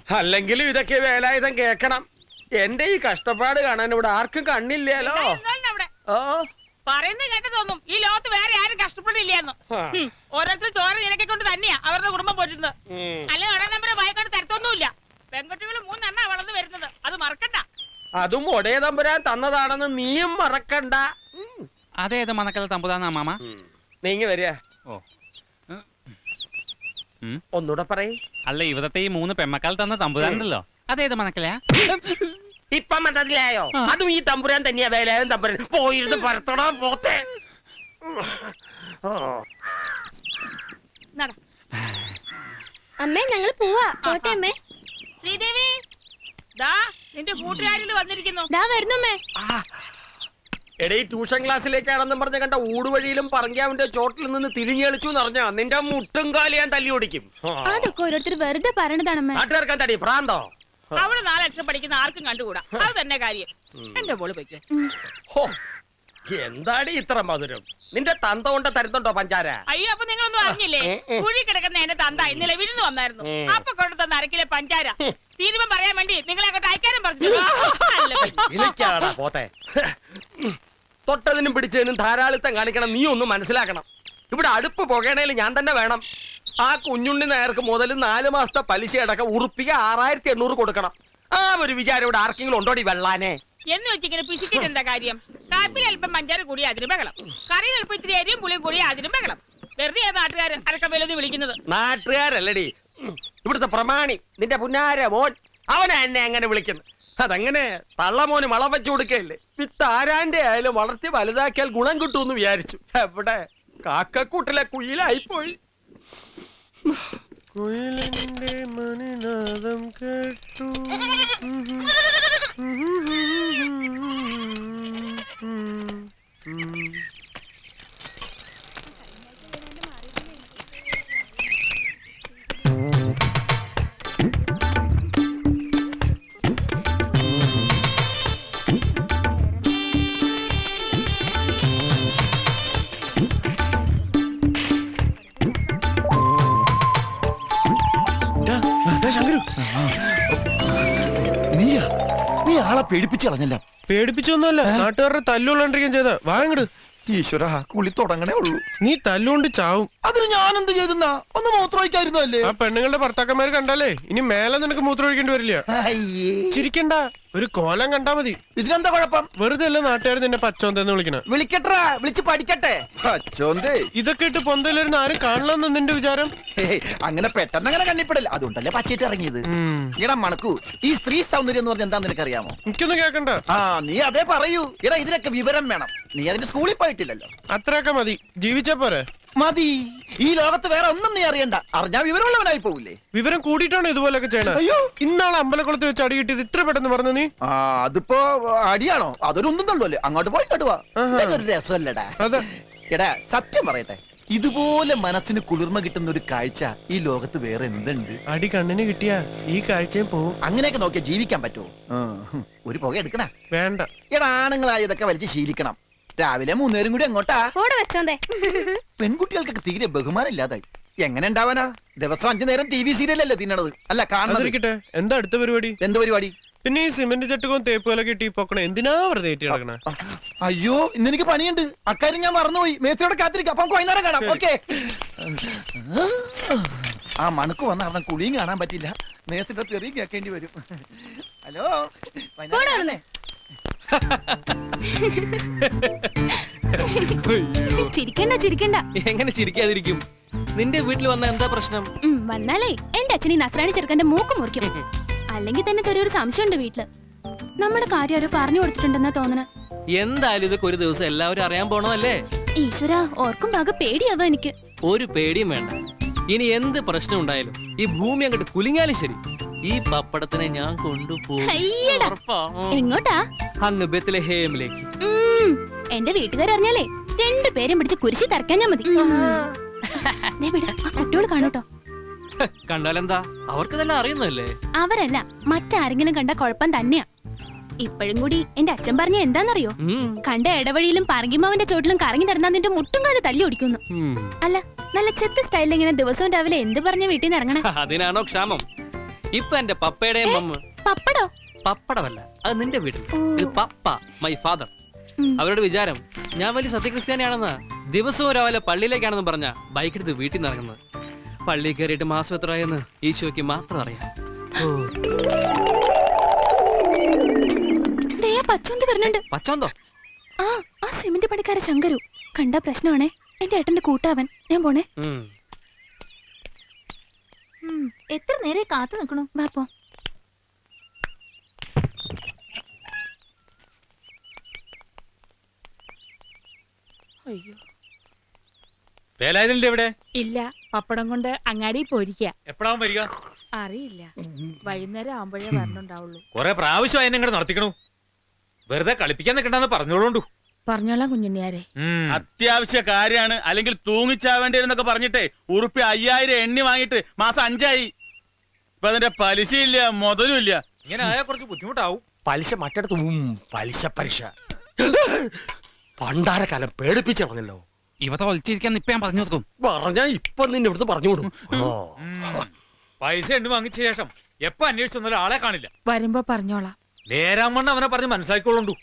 അല്ലെങ്കിലും ഇതൊക്കെ വേലായുധം കേക്കണം. എന്റെ ഈ കഷ്ടപ്പാട് കാണാൻ ഇവിടെ ആർക്കും കണ്ണില്ലല്ലോ. പറയുന്നത് കേട്ട് തോന്നും ഈ ലോകത്ത് വേറെ ആരും കഷ്ടപ്പെടില്ലെന്ന്. ഓരോരുത്തർ ചോര നിനക്കെ കൊണ്ട് തന്നെയാ അവരുടെ കുടുംബം പോറ്റുന്നത്. അല്ലെ ഒടേ നമ്പരെ വായിക്കൊണ്ട് തരത്തൊന്നുമില്ല. പെൺകുട്ടികൾ 3 എണ്ണ വളർന്നു വരുന്നത്, അത് മറക്കണ്ട. അതും ഒടേ തമ്പുരാൻ തന്നതാണെന്ന് നീയും മറക്കണ്ട. അതേത് മനക്കൽ തമ്പുരാനാ മാമ? നീങ്ങി വരിക. ഓ, ഒന്നൂടെ പറയ്. അല്ല, ഇവിടത്തെ ഈ 3 പെമ്മക്കാൽ തന്ന തമ്പുരാനുണ്ടല്ലോ, അതേത് മനക്കലാ? ഇപ്പം മനസ്സിലായോ? അതും ഈ തമ്പുരാൻ തന്നെയാ. വേലായുധം തമ്പുരാൻ പോയിരുന്ന് പരത്തണോ പോത്തെ. അമ്മേ ഞങ്ങൾ പോവാ. പോട്ടെ അമ്മേ. ശ്രീദേവി, ദാ നിന്റെ കൂട്ടുകാരിൽ വന്നിരിക്കുന്നു. ദാ വരുന്നമ്മേ. എടേ, ട്യൂഷൻ ക്ലാസ്സിലേക്കാണെന്നും പറഞ്ഞ കണ്ട ഊടുവഴിയിലും പറങ്കാവിന്റെ ചോട്ടിൽ നിന്ന് തിരിഞ്ഞു കളിച്ചു എന്നറിഞ്ഞ നിന്റെ മുട്ടും കാലി ഞാൻ തല്ലി ഓടിക്കും. അതൊക്കെ ഓരോരുത്തർ വെറുതെ പറയണതാണമ്മേ. നാട്ടുകാർക്കാൻ തടി പ്രാന്തോ? അവള് 4 അക്ഷരം പഠിക്കുന്ന ആർക്കും കണ്ടുകൂടാ. അത് തന്നെ കാര്യം. എന്റെ മോള് പോയിക്കേ. എന്താടി ഇത്ര മധുരം? നിന്റെ തന്ത കൊണ്ട് തരുന്നുണ്ടോ പഞ്ചാര? അയ്യോ, അപ്പൊ നിങ്ങളൊന്നും അറിഞ്ഞില്ലേ? കുഴി കിടക്കുന്ന എന്റെ തന്ത ഇന്നലെ വിരുന്ന് വന്നായിരുന്നു. അപ്പൊ കൊണ്ടു തന്ന അരക്കിലെ പഞ്ചാര തീരുമാനം പറയാൻ വേണ്ടി നിങ്ങളെ അങ്ങോട്ട് അയക്കാനും പറഞ്ഞു. പോത്തെ, തൊട്ടതിനും പിടിച്ചതിനും ധാരാളിത്തം കാണിക്കണം. നീ ഒന്നും മനസ്സിലാക്കണം. ഇവിടെ അടുപ്പ് പുകയണേൽ ഞാൻ തന്നെ വേണം. ആ കുഞ്ഞുണ്ണി നേർക്ക് മുതൽ 4 മാസത്തെ പലിശ അടക്കം ഉറുപ്പിക 6800 കൊടുക്കണം. ആ ഒരു വിചാരം ഇവിടെ ആർക്കെങ്കിലും ഉണ്ടോടി വെള്ളാനെ? എന്ന് വെച്ചിങ്ങനെ പിശുക്കിട്ട് എന്താ കാര്യം? കാപ്പിൽ അല്പം പഞ്ചാര കൂടി അതിന് ബഹളം, കറിയിൽ അല്പം ഇത്തിരി അരിയും പുളിയും കൂടി അതിനും ബഹളം. വെറുതെ നാട്ടുകാരൻ അരക്കമ്പലൊന്ന് വിളിക്കുന്നത്. നാട്ടുകാരല്ലടി, ഇവിടുത്തെ പ്രമാണി നിന്റെ പുന്നാര മോൻ. അവനെ എന്നെ എങ്ങനെ വിളിക്കുന്നത്? അതങ്ങനെ തള്ളമോന് വളം വെച്ചു കൊടുക്കല്ലേ. വിത്ത് ആരാന്റെ ആയാലും വളർത്തി വലുതാക്കിയാൽ ഗുണം കിട്ടുമെന്ന് വിചാരിച്ചു. എവിടെ കാക്കക്കൂട്ടിലെ കുയിലായിപ്പോയി. കുയിലിന്റെ മണിനാദം കേട്ടു. നീ ആളെ പേടിപ്പിച്ച് കളഞ്ഞല്ല. പേടിപ്പിച്ചൊന്നുമല്ല, നാട്ടുകാരുടെ തല്ലുകൊണ്ടിരിക്കാൻ ചെയ്ത. വാങ്ങട്. ഈശ്വര, കുളി തുടങ്ങണേ ഉള്ളൂ. നീ തല്ലുകൊണ്ട് ചാവും. അതിന് ഞാൻ എന്ത് ചെയ്തെന്നാ? ഒന്ന് മൂത്രമൊഴിക്കായിരുന്നു അല്ലേ? ആ പെണ്ണുങ്ങളുടെ ഭർത്താക്കന്മാര് കണ്ടാലേ ഇനി മേലെ നിനക്ക് മൂത്രമൊഴിക്കേണ്ടി വരില്ല. ചിരിക്കണ്ട, ഒരു കോലം കണ്ടാ മതി. ഇതിനെന്താ കുഴപ്പം? വെറുതെ അല്ല നാട്ടുകാർ നിന്നെ പച്ചോന്തെന്ന് വിളിക്കണ. വിളിക്കട്ടെ, വിളിച്ച് പഠിക്കട്ടെ. പച്ചോന്തേ ഇതൊക്കെ ഇട്ട് പൊന്തയിലിരുന്ന് ആരും കാണില്ലെന്ന് നിന്റെ വിചാരം? അങ്ങനെ പെട്ടെന്ന് അങ്ങനെ കണ്ണിപ്പെടില്ല. അതുകൊണ്ടല്ലേ പച്ചയിട്ട് ഇറങ്ങിയത്. ഇടാ മണക്കൂ, ഈ സ്ത്രീ സൗന്ദര്യം എന്ന് പറഞ്ഞാൽ എന്താന്ന് നിനക്കറിയാമോ? എനിക്കൊന്നും കേക്കണ്ട. ആ, നീ അതേ പറയൂ. ഇടാ, ഇതിനൊക്കെ വിവരം വേണം. നീ അതിന് സ്കൂളിൽ പോയിട്ടില്ലല്ലോ. അത്രയൊക്കെ മതി, ജീവിച്ചാ പോരെ? മതി. ഈ ലോകത്ത് വേറെ ഒന്നും നീ അറിയണ്ട. അറിഞ്ഞാ വിവരമുള്ളവനായി പോവില്ലേ? വിവരം കൂടിയിട്ടാണ് ഇതുപോലൊക്കെ ചെയ്യണത്. അയ്യോ, ഇന്നാളെ അമ്പലക്കുളത്ത് വെച്ച് അടി കിട്ടിയത് ഇത്ര പെട്ടെന്ന് പറഞ്ഞു നീ? ആ, അതിപ്പോ അടിയാണോ? അതൊരു ഒന്നും തള്ളൂല്ലേ. അങ്ങോട്ട് പോയി കടുവാ. ഇതൊക്കെ ഒരു രസമല്ലടാ. എടാ, സത്യം പറയട്ടെ, ഇതുപോലെ മനസ്സിന് കുളിർമ കിട്ടുന്ന ഒരു കാഴ്ച ഈ ലോകത്ത് വേറെ എന്തുണ്ട്? അടി കണ്ണിന് കിട്ടിയാ ഈ കാഴ്ചയും പോവും. അങ്ങനെയൊക്കെ നോക്കിയാ ജീവിക്കാൻ പറ്റുമോ? ഒരു പുക എടുക്കണ വേണ്ട. എടാ, ആണുങ്ങളായ ഇതൊക്കെ വലിച്ച് ശീലിക്കണം. രാവിലെ 3 നേരം കൂടി അങ്ങോട്ടാ. പെൺകുട്ടികൾക്കൊക്കെ തീരെ ബഹുമാനം ഇല്ലാതായി. എങ്ങനെ ഉണ്ടാവാനാ? ദിവസം 5 നേരം TV സീരിയലല്ലേ തിന്നണത്? അല്ല കാണുന്നത്. എന്താ അടുത്ത പരിപാടി? എന്ത് പരിപാടി? പിന്നെ ഈ സിമന്റ് ചട്ടുകവും തേപ്പുകളൊക്കെ ഇട്ടി പൊക്കണ എന്തിനാ വെറുതെ നടക്കണ? അയ്യോ, ഇന്ന് എനിക്ക് പണിയുണ്ട്. അക്കാര്യം ഞാൻ മറന്നുപോയി. മേസ്ത്രിയോട് കാത്തിരിക്കാം. അപ്പൊ വൈകുന്നേരം കാണാം. ഓക്കെ. ആ മണക്ക് വന്ന അവൻ കുളിയും കാണാൻ പറ്റില്ല. മേസ്ത്രിയുടെ തെറിയും കേൾക്കേണ്ടി വരും. ഹലോ, ചിരിക്കണ്ട. എങ്ങനെ ചിരിക്കാതിരിക്കും? നിന്റെ വീട്ടിൽ വന്ന എന്താ പ്രശ്നം? വന്നാലേ എന്റെ അച്ഛനീ നസ്രാണി ചെറുക്കന്റെ മൂക്ക് മുറിക്കും. അല്ലെങ്കിൽ തന്നെ ചെറിയൊരു സംശയമുണ്ട് വീട്ടില്. നമ്മുടെ കാര്യം ആരോ പറഞ്ഞു കൊടുത്തിട്ടുണ്ടെന്നാ തോന്നണ. എന്തായാലും ഇതൊക്കെ ഒരു ദിവസം എല്ലാവരും അറിയാൻ പോണതല്ലേ? ഈശ്വര, ഓർക്കും ഭാഗ പേടിയാവാ എനിക്ക്. ഒരു പേടിയും വേണ്ട. ഇനി എന്ത് പ്രശ്നം ഉണ്ടായാലും ഈ ഭൂമി അങ്ങോട്ട് കുലുങ്ങിയാലും ശരി, ഈ പപ്പടത്തിനെ ഞാൻ കൊണ്ടുപോകും. എങ്ങോട്ടാ? അങ്ങ് ബെത്ലഹേമിലേക്ക്. എന്റെ വീട്ടുകാരറിഞ്ഞാലേ 2 പേരും പിടിച്ച് കുരിശി തറക്കാൻ ഞാൻ മതി. കുട്ടിയോട് കാണൂട്ടോ. കണ്ടാലെന്താ? അവർക്കിതെല്ലാം അറിയുന്നല്ലേ? അവരല്ല, മറ്റാരെങ്കിലും കണ്ട കുഴപ്പം തന്നെയാ. ഇപ്പോഴും കൂടി എന്റെ അച്ഛൻ പറഞ്ഞ എന്താന്നറിയോ? കണ്ട ഇടവഴിയിലും പറങ്കിമാവിന്റെ ചോട്ടിലും കറങ്ങി നടന്നാ നിന്റെ മുട്ടും കാല് തല്ലി ഓടിക്കുന്നു. അല്ല, നല്ല ചെത്ത് സ്റ്റൈലിൽ ഇങ്ങനെ ദിവസവും രാവിലെ എന്ത് പറഞ്ഞ വീട്ടിൽ നിന്ന് ഇറങ്ങണേ? അതിനാണോ ക്ഷാമം? ഇപ്പൊ എന്റെ പപ്പയുടെയും മമ്മ പപ്പടോ? പപ്പടമല്ല, അത് നിന്റെ വീട്ടിൽ. ഇത് പപ്പ, മൈ ഫാദർ. ഉം. അവരുടെ വിചാരം ഞാൻ വലിയ സത്യക്രിസ്ത്യാനിയാണെന്ന്. ദിവസവും രാവിലെ പള്ളിയിലേക്കാണെന്ന് പറഞ്ഞ ബൈക്ക് എടുത്ത് വീട്ടിൽ നിന്ന് ഇറങ്ങുന്നത്. പള്ളി കയറിയിട്ട് മാസം എത്രയെന്ന് ഈശോയ്ക്ക് മാത്രം അറിയാം. ദേ ആ പച്ചോന്തി വരുന്നുണ്ട്. പച്ചോന്തോ? ആ സിമന്റ് പണിക്കാരെ ശങ്കരു കണ്ട പ്രശ്നമാണേ. എന്റെ ഏട്ടന്റെ കൂട്ടാവൻ. ഞാൻ പോണേ. എത്ര നേരെ കാത്തു നിൽക്കണു? വാപ്പോ. അയ്യോ വേലായുധന്റെ എവിടെ? ഇല്ല, പപ്പടം കൊണ്ട് അങ്ങാടി പോയിരിക്ക. എപ്പോഴാവും വരിക? അറിയില്ല, വൈകുന്നേരം ആവുമ്പോഴേ വരണുണ്ടാവുള്ളൂ. കൊറേ പ്രാവശ്യം എന്നെ ഇങ്ങോട്ട് നടത്തിക്കണു. വെറുതെ കളിപ്പിക്കാൻ നിൽക്കണ്ടെന്ന് പറഞ്ഞോളൂ. പറഞ്ഞോളാം കുഞ്ഞുണ്ണിയാരെ. അത്യാവശ്യ കാര്യമാണ്, അല്ലെങ്കിൽ തൂങ്ങിച്ചാവേണ്ടിരുന്നൊക്കെ പറഞ്ഞിട്ടേ ഉറുപ്പി 5000 എണ്ണി വാങ്ങിയിട്ട് മാസം 5 ആയി. ഇപ്പൊ അതിന്റെ പലിശയില്ല, മുതലും ഇല്ല. ഇങ്ങനെ ആയാൽ കുറച്ച് ബുദ്ധിമുട്ടാവും. പലിശ മറ്റടുത്ത് പലിശ പണ്ടാരക്കാലം പേടിപ്പിച്ച് പറഞ്ഞല്ലോ. ഇവ തോൽച്ചിരിക്കാൻ ഇപ്പൊ ഞാൻ പറഞ്ഞു കൊടുക്കും. പറഞ്ഞാ ഇപ്പൊ നിന്നെ ഇവിടുന്ന് പറഞ്ഞു കൊടുക്കും. പൈസ എണ്ണി വാങ്ങിച്ച ശേഷം എപ്പോ അന്വേഷിച്ചു വന്നാലും ആളെ കാണില്ല. വരുമ്പോ പറഞ്ഞോളാം. നേരാമണ്ണം അവനെ പറഞ്ഞ് മനസ്സിലാക്കിക്കൊള്ളു.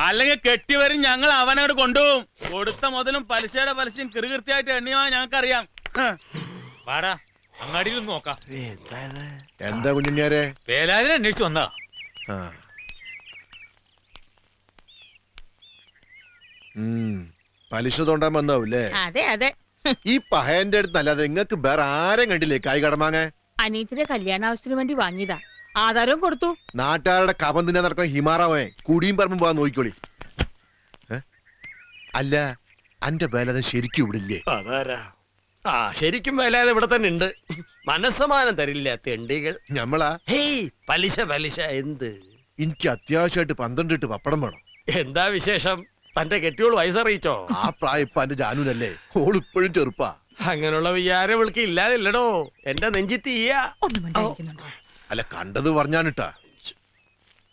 അല്ലെങ്കിൽ കെട്ടിവരും ഞങ്ങൾ അവനോട് കൊണ്ടുപോകും. കൊടുത്ത മുതലും പലിശയുടെ പലിശയും കൃത്യമായിട്ട് എണ്ണിയാ ഞങ്ങൾക്കറിയാം. വാടാ, അങ്ങാടിയിൽ ഒന്ന് നോക്കാം. എന്താ കുഞ്ഞിന്യാരെ? വേലാതിനെ അന്വേഷിച്ചു വന്നാ. പലിശ തോണ്ടാൻ വന്നാവൂല്ലേ? അതെ അതെ. ഈ പഹയന്റെ അടുത്ത് അല്ലാതെ നിങ്ങക്ക് വേറെ ആരും കണ്ടില്ലേ കായ് കടമാങ്ങ? അനീറ്റിന്റെ കല്യാണാവശ്യത്തിന് വേണ്ടി വാങ്ങിയതാ. ആധാരവും കൊടുത്തു. നാട്ടുകാരുടെ കപം തിന്നാൻ നടക്കുന്ന ഹിമാറാവേ കുടിയും പറമ്പും പോവാൻ നോക്കിക്കോളി. അല്ല അന്റെ ബേലത ശരിക്കും ഇവിടില്ലേ? അതാരാ? ശരിക്കും വേലാതെ ഇവിടെ തന്നെ ഉണ്ട്. മനസ്സമാനം തരില്ല തെണ്ടികൾ. ഞമ്മളാ? ഹേയ്, പലിശ എന്ത്? എനിക്ക് അത്യാവശ്യമായിട്ട് 12 പപ്പടം വേണം. എന്താ വിശേഷം? തന്റെ കെട്ടിയോൾ വയസ്സറിയിച്ചോ? ആ പ്രായം ഇപ്പൊ എന്റെ ജാനുനല്ലേ, ഓള് ഇപ്പോഴും ചെറുപ്പാ. അങ്ങനെയുള്ള വിചാരം വിളിക്ക് ഇല്ലാതില്ലടോ. എന്റെ നെഞ്ചി തീയാ. അല്ല കണ്ടത് പറഞ്ഞാനിട്ടാ.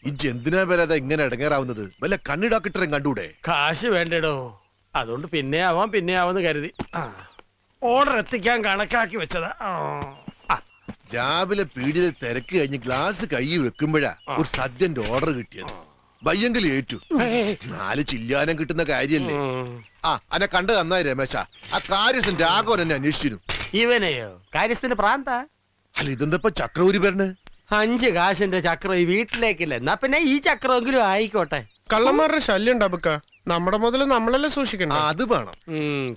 ഈ എന്തിനാ ബേലത ഇങ്ങനെ ഇടങ്ങേറാവുന്നത്? വല്ല കണ്ണിടാക്കിട്ടരം കണ്ടൂടെ? കാശ് വേണ്ടടോ. അതുകൊണ്ട് പിന്നെ ആവാന്ന് കരുതി ഓർഡർ എത്തിക്കാൻ കണക്കാക്കി വെച്ചതാ. രാവിലെ പീടിയിൽ തിരക്ക് കഴിഞ്ഞ് ഗ്ലാസ് കൈ വെക്കുമ്പോഴാ ഒരു സദ്യന്റെ ഓർഡർ കിട്ടിയത്. വയ്യെങ്കിൽ ഏറ്റു. 4 ചില്ലാനം കിട്ടുന്ന കാര്യല്ലേ? അന്നെ കണ്ടു നന്നായി രമേശ. ആ കാര്യസ്ഥൻ രാഘവൻ എന്നെ അന്വേഷിച്ചിരുന്നു. ഇവനെയോ? കാര്യസ്ഥന് പ്രാന്ത? അല്ല ഇതെന്തപ്പ ചക്രവൂരി വരണേ? 5 കാശിന്റെ ചക്രം ഈ വീട്ടിലേക്കില്ല. എന്നാ പിന്നെ ഈ ചക്രമെങ്കിലും ആയിക്കോട്ടെ. കള്ളന്മാരുടെ ശല്യം ഉണ്ടാവുക. നമ്മുടെ മുതല് നമ്മളല്ലേ സൂക്ഷിക്കണം. അത് വേണം.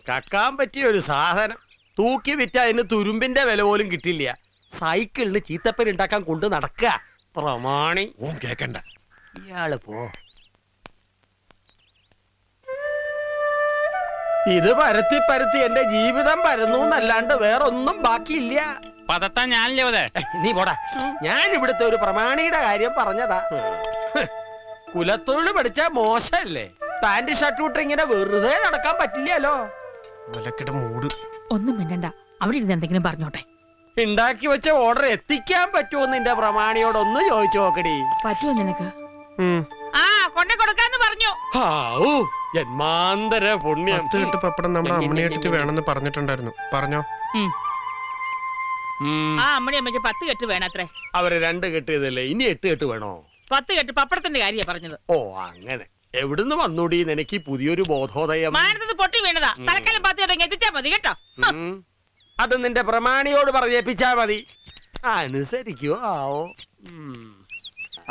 കക്കാൻ പറ്റിയ ഒരു സാധനം. തൂക്കി വിറ്റ അതിന് തുരുമ്പിന്റെ വില പോലും കിട്ടില്ല. സൈക്കിളിന് ചീത്തപ്പൻ ഉണ്ടാക്കാൻ കൊണ്ട് നടക്കുക പ്രമാണി. ഓൻ കേക്കണ്ട. ഇയാള് പോ. ഇത് പരത്തി എന്റെ ജീവിതം പരന്നു എന്നല്ലാണ്ട് വേറൊന്നും ബാക്കിയില്ല. പതത്താൻ ഞാനല്ലേ അതെ. നീ പോടാ. ഞാൻ ഇവിടുത്തെ ഒരു പ്രമാണിയുടെ കാര്യം പറഞ്ഞതാ. കുലത്തൊഴിൽ പഠിച്ച മോശല്ലേ? പാന്റ് ഷർട്ട് ഇട്ട് ഇങ്ങനെ വെറുതെ നടക്കാൻ പറ്റില്ലല്ലോ. മൂട് ഒന്നും മിണ്ടണ്ട, അവിടെ ഇരുന്ന് എന്തെങ്കിലും പറഞ്ഞോട്ടെ. ഉണ്ടാക്കി വെച്ച ഓർഡർ എത്തിക്കാൻ പറ്റുമോ നിന്റെ പ്രമാണിയോടൊന്ന് ചോദിച്ചു നോക്കടി. പറ്റുമോ നിനക്ക്? കൊണ്ടേ കൊടുക്കാന്ന് പറഞ്ഞു. ജന്മാന്തര പുണ്യം. 10 പപ്പടം നമ്മുടെ അമ്മണിയെടുത്ത് വേണമെന്ന് പറഞ്ഞിട്ടുണ്ടായിരുന്നു. പറഞ്ഞോ? അമ്മണി അമ്മയ്ക്ക് 10 കെട്ട് വേണത്രേ. അവര് 2 കെട്ടിയതല്ലേ, ഇനി 8 കെട്ട് വേണോ? 10 കെട്ട് പപ്പടത്തിന്റെ കാര്യ പറഞ്ഞത്. ഓ അങ്ങനെ. എവിടുന്ന് വന്നൂടി എനിക്ക് പുതിയൊരു ബോധോദയം? മാനത്ത് പൊട്ടി വീണതാ. തൽക്കാലം 10 കെട്ട് എത്തിച്ചാ മതി കേട്ടോ. അത് നിന്റെ പ്രമാണിയോട് പറഞ്ഞേപ്പിച്ചാ മതി. അനുസരിക്കോ ആവോ.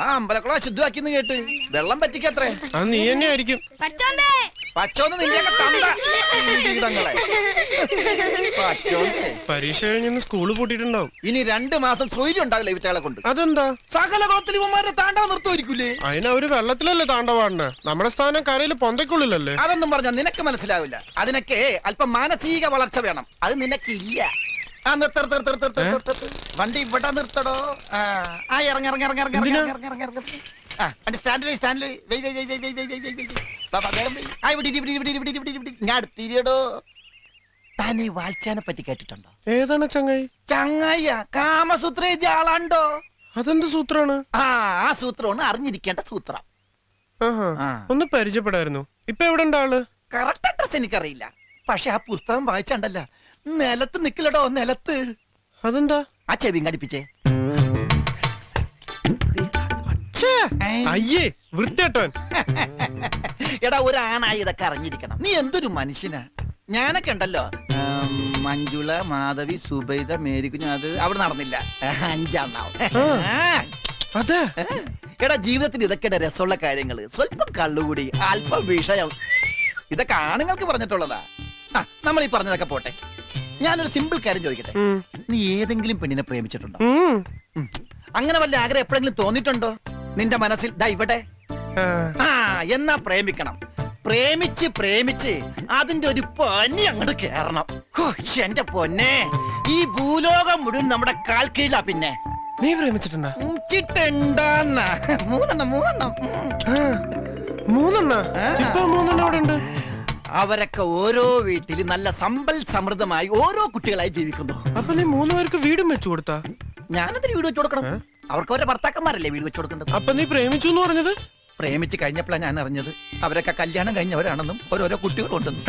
അമ്പലക്കുളം അശുദ്ധമാക്കിന്ന് കേട്ട് വെള്ളം പറ്റിക്കത്രേ. അത് നീ തന്നെ ആയിരിക്കും. പച്ചോന്ന് നിന്റെയൊക്കെ തന്ത കീടങ്ങളെ. പരീക്ഷ കഴിഞ്ഞ് സ്കൂള് പൂട്ടിട്ടുണ്ടാവും. ഇനി 2 മാസം സ്വൈര്യം ഉണ്ടാവില്ല ഇവറ്റകളെ കൊണ്ട്. അതെന്താ? സകല കുളത്തിൽ ഇവന്മാരുടെ താണ്ടവ നിർത്തുമായിരിക്കൂലേ? അതിന് അവര് വെള്ളത്തിലല്ലേ താണ്ടവാണ്. നമ്മുടെ സ്ഥാനം കരയില് പൊന്തയ്ക്കുള്ളിലല്ലേ. അതൊന്നും പറഞ്ഞാൽ നിനക്ക് മനസ്സിലാവില്ല. അതിനൊക്കെ അല്പം മാനസിക വളർച്ച വേണം. അത് നിനക്കില്ല. വണ്ടി ഇവിടെ നിർത്തടോ. ഇറങ്ങി ഞാൻ അടുത്തിരിയടോ. താൻ ഈ വാൽച്ചാനെ പറ്റി കേട്ടിട്ടുണ്ടോ? ഏതാണ് ചങ്ങായി? ചങ്ങായ കാമസൂത്ര എഴുതിയ ആളാണ്ടോ? അതെന്ത് സൂത്രാണ്? ആ സൂത്രമാണ് അറിഞ്ഞിരിക്കേണ്ട സൂത്രം. ഒന്ന് പരിചയപ്പെടായിരുന്നു. ഇപ്പൊ എവിടെ ആള്? കറക്റ്റ് അഡ്രസ് എനിക്കറിയില്ല. പക്ഷെ ആ പുസ്തകം വായിച്ചണ്ടല്ല, നിലത്ത് നിക്കില്ലടോ, നിലത്ത്. അതെന്താ? ആ ചെവിയും കടിപ്പിച്ചേ. അയ്യേ വൃത്തിയേട്ടൻ. എടാ ഒരാണായി ഇതൊക്കെ അറിഞ്ഞിരിക്കണം. നീ എന്തൊരു മനുഷ്യനാ. ഞാനൊക്കെ ഉണ്ടല്ലോ, മഞ്ജുള, മാധവി, സുബൈദ, മേരി കുഞ്ഞ്, അത് അവിടെ നടന്നില്ല. 5 അതെ. എടാ ജീവിതത്തിൽ ഇതൊക്കെയുടെ രസമുള്ള കാര്യങ്ങള്. സ്വല്പം കള്ളുകൂടി, അല്പം വിഷയം, ഇതൊക്കെ ആണുങ്ങൾക്ക് പറഞ്ഞിട്ടുള്ളതാ. നമ്മൾ ഈ പറഞ്ഞതൊക്കെ പോട്ടെ. ഞാനൊരു സിമ്പിൾ കാര്യം ചോദിക്കട്ടെ. നീ ഏതെങ്കിലും പെണ്ണിനെ പ്രേമിച്ചിട്ടുണ്ടോ? അങ്ങനെ വല്ല ആഗ്രഹം എപ്പോഴെങ്കിലും തോന്നിയിട്ടുണ്ടോ നിന്റെ മനസ്സിൽ? ദാ ഇവിടെ. എന്നാ പ്രേമിക്കണം. പ്രേമിച്ച് പ്രേമിച്ച് അതിന്റെ ഒരു പനി അങ്ങോട്ട് കേറണം. എന്റെ പൊന്നെ, ഈ ഭൂലോകം മുഴുവൻ നമ്മുടെ കാൽ കീഴിലാ. പിന്നെ നീ പ്രേമിച്ചിട്ടുണ്ടാ? ചിട്ടുണ്ടാന്ന 3 ഇപ്പൊ 3 അവിടെ ഉണ്ട്. അവരൊക്കെ ഓരോ വീട്ടിൽ നല്ല സമ്പൽ സമൃദ്ധമായി ഓരോ കുട്ടികളായി ജീവിക്കുന്നു. അപ്പൊ നീ 3 പേർക്ക് വീടും വെച്ചു കൊടുത്താ? ഞാനെന്തിന് വീട് വെച്ചു കൊടുക്കണം? അവർക്ക് ഓരോ ഭർത്താക്കന്മാരല്ലേ വീട് വെച്ചു കൊടുക്കേണ്ടത്. അപ്പൊ നീ പ്രേമിച്ചു എന്ന് പറഞ്ഞത്? പ്രേമിച്ച് കഴിഞ്ഞപ്പോഴാണ് ഞാൻ അറിഞ്ഞത് അവരൊക്കെ കല്യാണം കഴിഞ്ഞവരാണെന്നും ഓരോരോ കുട്ടികളുണ്ടെന്നും.